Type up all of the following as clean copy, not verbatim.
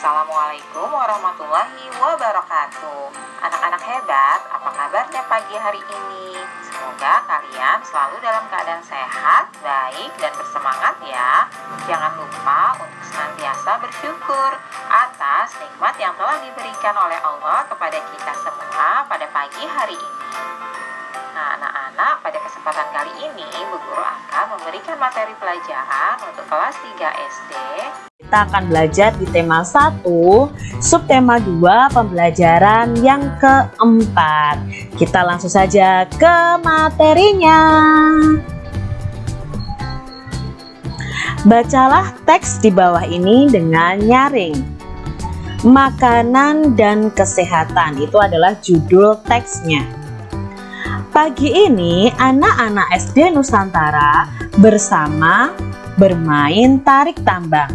Assalamualaikum warahmatullahi wabarakatuh. Anak-anak hebat, apa kabarnya pagi hari ini? Semoga kalian selalu dalam keadaan sehat, baik, dan bersemangat ya. Jangan lupa untuk senantiasa bersyukur atas nikmat yang telah diberikan oleh Allah kepada kita semua pada pagi hari ini. Nah, anak-anak, pada kesempatan kali ini Bu Guru akan memberikan materi pelajaran untuk kelas 3 SD. Kita akan belajar di tema 1, subtema 2, pembelajaran yang keempat. Kita langsung saja ke materinya. Bacalah teks di bawah ini dengan nyaring. Makanan dan kesehatan, itu adalah judul teksnya. Pagi ini anak-anak SD Nusantara bersama bermain tarik tambang.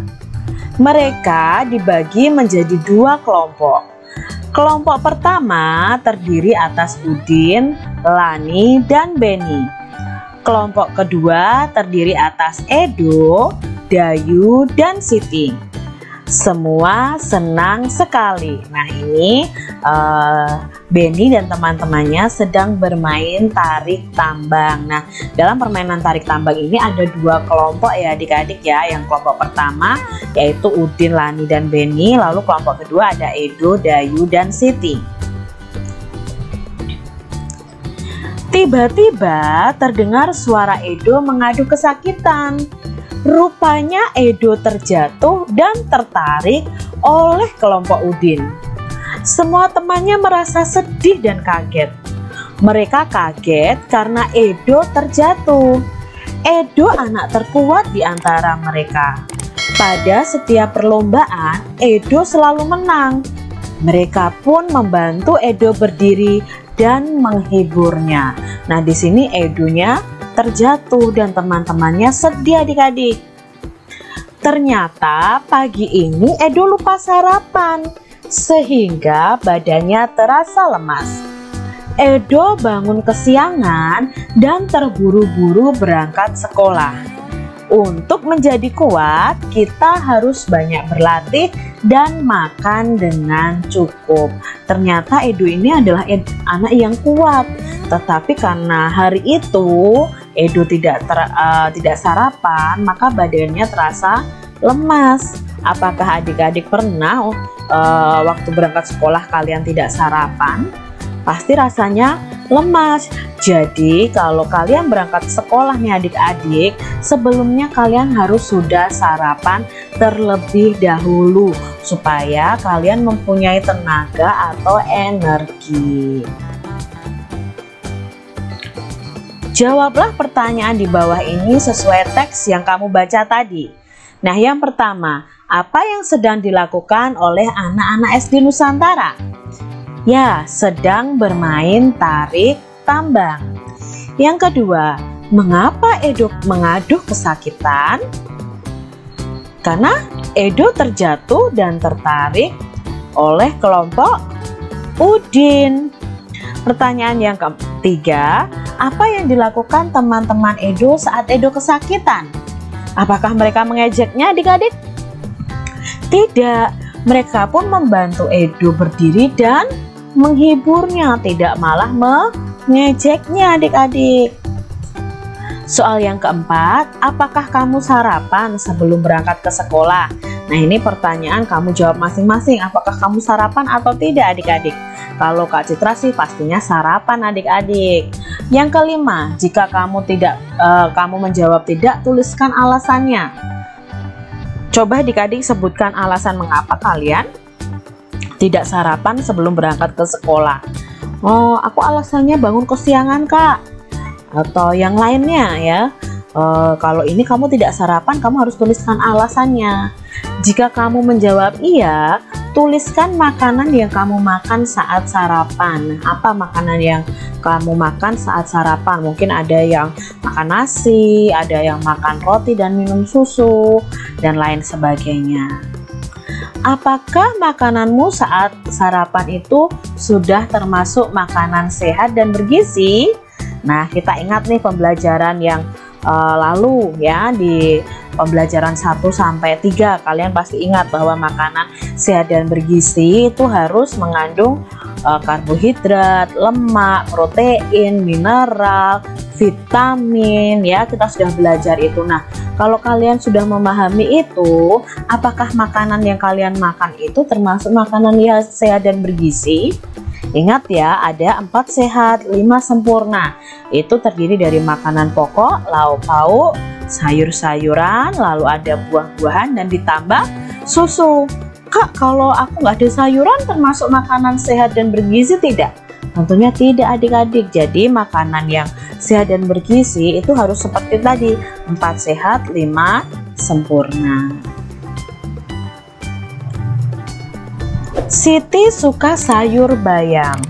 Mereka dibagi menjadi 2 kelompok. Kelompok pertama terdiri atas Udin, Lani, dan Beni. Kelompok kedua terdiri atas Edo, Dayu, dan Siti. Semua senang sekali. Nah, ini Beni dan teman-temannya sedang bermain tarik tambang. Nah, dalam permainan tarik tambang ini ada 2 kelompok ya adik-adik ya. Yang kelompok pertama yaitu Udin, Lani, dan Beni. Lalu kelompok kedua ada Edo, Dayu, dan Siti. Tiba-tiba terdengar suara Edo mengadu kesakitan. Rupanya Edo terjatuh dan tertarik oleh kelompok Udin. Semua temannya merasa sedih dan kaget. Mereka kaget karena Edo terjatuh. Edo anak terkuat di antara mereka. Pada setiap perlombaan, Edo selalu menang. Mereka pun membantu Edo berdiri dan menghiburnya. Nah, di sini Edonya terjatuh dan teman-temannya sedih adik-adik. Ternyata pagi ini Edo lupa sarapan sehingga badannya terasa lemas. Edo bangun kesiangan dan terburu-buru berangkat sekolah. Untuk menjadi kuat, kita harus banyak berlatih dan makan dengan cukup. Ternyata Edo ini adalah anak yang kuat. Tetapi karena hari itu Edo tidak sarapan, maka badannya terasa lemas. Apakah adik-adik pernah waktu berangkat sekolah kalian tidak sarapan? Pasti rasanya lemas. Jadi kalau kalian berangkat sekolah nih adik-adik, sebelumnya kalian harus sudah sarapan terlebih dahulu supaya kalian mempunyai tenaga atau energi. Jawablah pertanyaan di bawah ini sesuai teks yang kamu baca tadi. Nah, yang pertama, apa yang sedang dilakukan oleh anak-anak SD Nusantara? Ya, sedang bermain tarik tambang. Yang kedua, mengapa Edo mengaduh kesakitan? Karena Edo terjatuh dan tertarik oleh kelompok Udin. Pertanyaan yang ketiga, apa yang dilakukan teman-teman Edo saat Edo kesakitan? Apakah mereka mengejeknya adik-adik? Tidak, mereka pun membantu Edo berdiri dan menghiburnya, tidak malah mengejeknya adik-adik. Soal yang keempat, apakah kamu sarapan sebelum berangkat ke sekolah? Nah, ini pertanyaan kamu jawab masing-masing. Apakah kamu sarapan atau tidak adik-adik? Kalau Kak Citra sih pastinya sarapan adik-adik. Yang kelima, jika kamu menjawab tidak, tuliskan alasannya. Coba adik-adik sebutkan alasan mengapa kalian tidak sarapan sebelum berangkat ke sekolah. Oh, aku alasannya bangun kesiangan Kak. Atau yang lainnya ya. Kalau ini kamu tidak sarapan, kamu harus tuliskan alasannya. Jika kamu menjawab iya, tuliskan makanan yang kamu makan saat sarapan. Apa makanan yang kamu makan saat sarapan? Mungkin ada yang makan nasi, ada yang makan roti dan minum susu, dan lain sebagainya. Apakah makananmu saat sarapan itu sudah termasuk makanan sehat dan bergizi? Nah, kita ingat nih pembelajaran yang lalu ya di pembelajaran 1 sampai 3 kalian pasti ingat bahwa makanan sehat dan bergizi itu harus mengandung karbohidrat, lemak, protein, mineral, vitamin ya, kita sudah belajar itu. Nah, kalau kalian sudah memahami itu, apakah makanan yang kalian makan itu termasuk makanan yang sehat dan bergizi? Ingat ya, ada 4 sehat, 5 sempurna. Itu terdiri dari makanan pokok, lauk pauk, sayur-sayuran, lalu ada buah-buahan dan ditambah susu. Kak, kalau aku nggak ada sayuran termasuk makanan sehat dan bergizi tidak? Tentunya tidak adik-adik. Jadi makanan yang sehat dan bergizi itu harus seperti tadi, 4 sehat, 5 sempurna. Siti suka sayur bayam,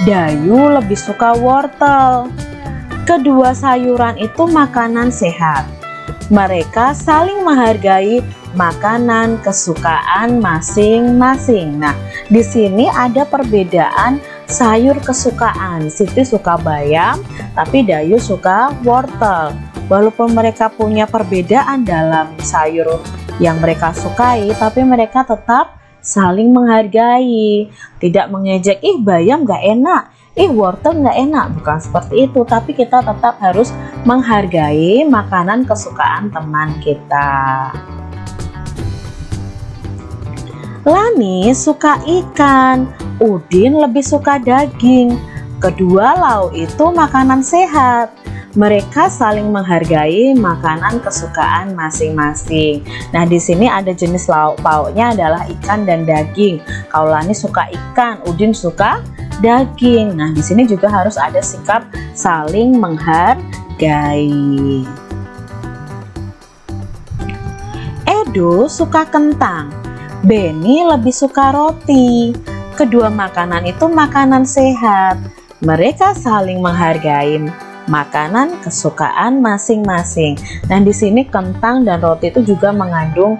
Dayu lebih suka wortel. Kedua sayuran itu makanan sehat. Mereka saling menghargai makanan kesukaan masing-masing. Nah, di sini ada perbedaan sayur kesukaan. Siti suka bayam, tapi Dayu suka wortel. Walaupun mereka punya perbedaan dalam sayur yang mereka sukai, tapi mereka tetap saling menghargai, tidak mengejek, ih bayam gak enak, ih wortel gak enak, bukan seperti itu. Tapi kita tetap harus menghargai makanan kesukaan teman kita. Lani suka ikan, Udin lebih suka daging. Kedua lauk itu makanan sehat. Mereka saling menghargai makanan kesukaan masing-masing. Nah, di sini ada jenis lauk pauknya adalah ikan dan daging. Kalau Lani suka ikan, Udin suka daging. Nah, di sini juga harus ada sikap saling menghargai. Edo suka kentang, Beni lebih suka roti. Kedua makanan itu makanan sehat. Mereka saling menghargai makanan kesukaan masing-masing. Nah, di sini kentang dan roti itu juga mengandung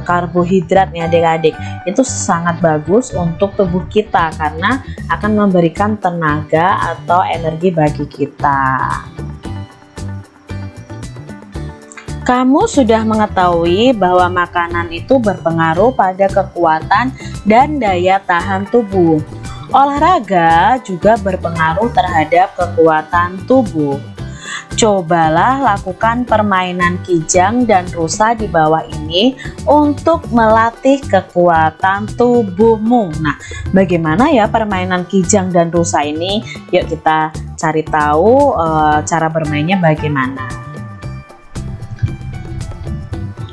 karbohidrat nih adik-adik. Itu sangat bagus untuk tubuh kita karena akan memberikan tenaga atau energi bagi kita. Kamu sudah mengetahui bahwa makanan itu berpengaruh pada kekuatan dan daya tahan tubuh. Olahraga juga berpengaruh terhadap kekuatan tubuh. Cobalah lakukan permainan kijang dan rusa di bawah ini untuk melatih kekuatan tubuhmu. Nah, bagaimana ya permainan kijang dan rusa ini? Yuk kita cari tahu cara bermainnya bagaimana.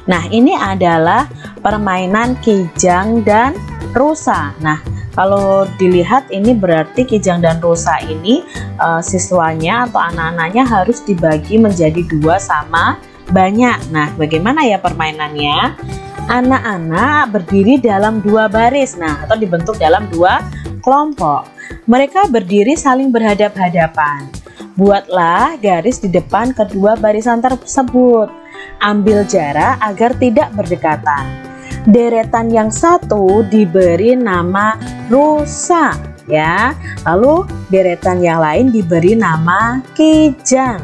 Nah, ini adalah permainan kijang dan rusa. Nah, kalau dilihat ini berarti kijang dan rusa ini siswanya atau anak-anaknya harus dibagi menjadi 2 sama banyak. Nah, bagaimana ya permainannya? Anak-anak berdiri dalam 2 baris, nah atau dibentuk dalam 2 kelompok. Mereka berdiri saling berhadap-hadapan. Buatlah garis di depan kedua barisan tersebut. Ambil jarak agar tidak berdekatan. Deretan yang satu diberi nama rusa ya. Lalu deretan yang lain diberi nama kijang.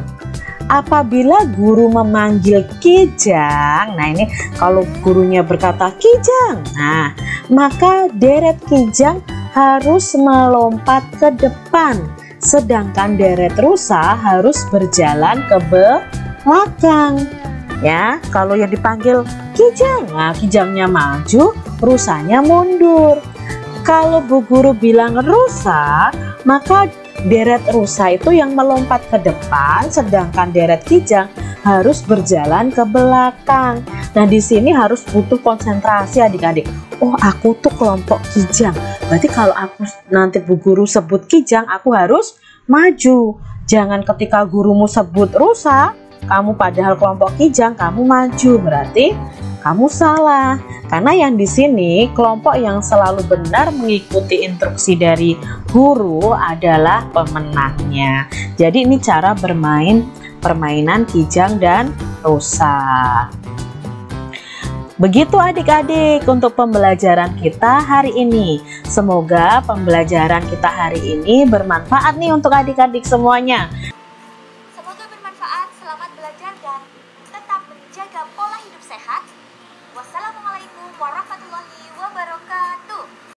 Apabila guru memanggil kijang, nah ini kalau gurunya berkata kijang, nah maka deret kijang harus melompat ke depan, sedangkan deret rusa harus berjalan ke belakang. Ya, kalau yang dipanggil kijang, nah kijangnya maju, rusanya mundur. Kalau bu guru bilang rusa, maka deret rusa itu yang melompat ke depan, sedangkan deret kijang harus berjalan ke belakang. Nah, di sini harus butuh konsentrasi adik-adik. Oh, aku tuh kelompok kijang. Berarti kalau aku nanti bu guru sebut kijang, aku harus maju. Jangan ketika gurumu sebut rusa, kamu padahal kelompok kijang, kamu maju, berarti kamu salah. Karena yang di sini kelompok yang selalu benar mengikuti instruksi dari guru adalah pemenangnya. Jadi ini cara bermain permainan kijang dan rusa. Begitu adik-adik untuk pembelajaran kita hari ini. Semoga pembelajaran kita hari ini bermanfaat nih untuk adik-adik semuanya.